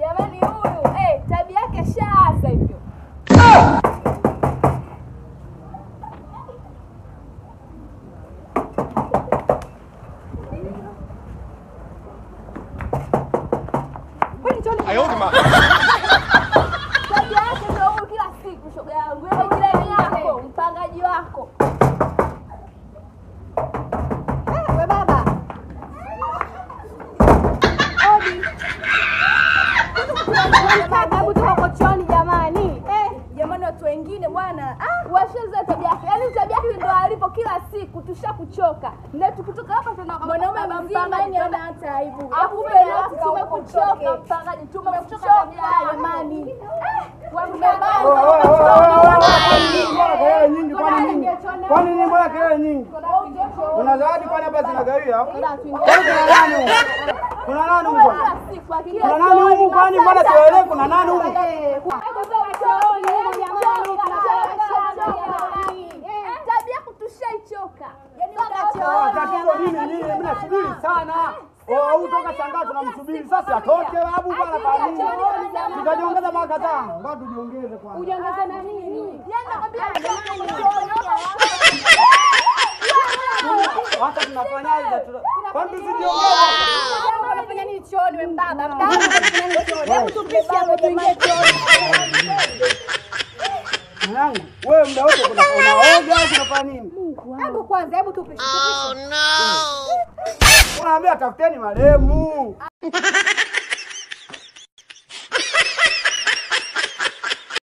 Jamani huyu, tabia yake shaanza hivyo. Tabia yake ndio huyu kila siku shoga yangu. Wewe jirani yako, mpangaji wako. We baba. Odi. Hebu tuko chooni jamani. Jamani watu wengine bwana, washazoea tabia yake. Yaani tabia yake ndio alipo kila siku, tushakuchoka. Na tukitoka hapa tunaona mwanaume mpangaji ana hata aibu. Akupe leo tumekuchoka mpangaji, tumekuchoka jamani. Kwani ni mbona kelele nyingi? Kuna zawadi kwani hapa zinagawia? Kuna nani huko? Kuna nani huko kwani mbona sielewi kuna nani huko? Tabia yako tushaichoka. Tatizo nini? Mimi nasubiri sana. Au toka shangaa tunamsubiri sasa atoke babu bwana kwa nini? Tutajiongeza mara kadhaa. Ngoja tujiongeze kwanza. Ujiongeze na nini? Yaani nakwambia Hata tunafanyaje? Kwani tusijiongeze? Unafanya nini chooni wewe mbaba? Hebu tupishe hapo tuingie chooni. Mwanangu, wewe muda wote unaoga au unafanya nini? Hebu kwanza tupishe. Unaambia tafuteni marehemu.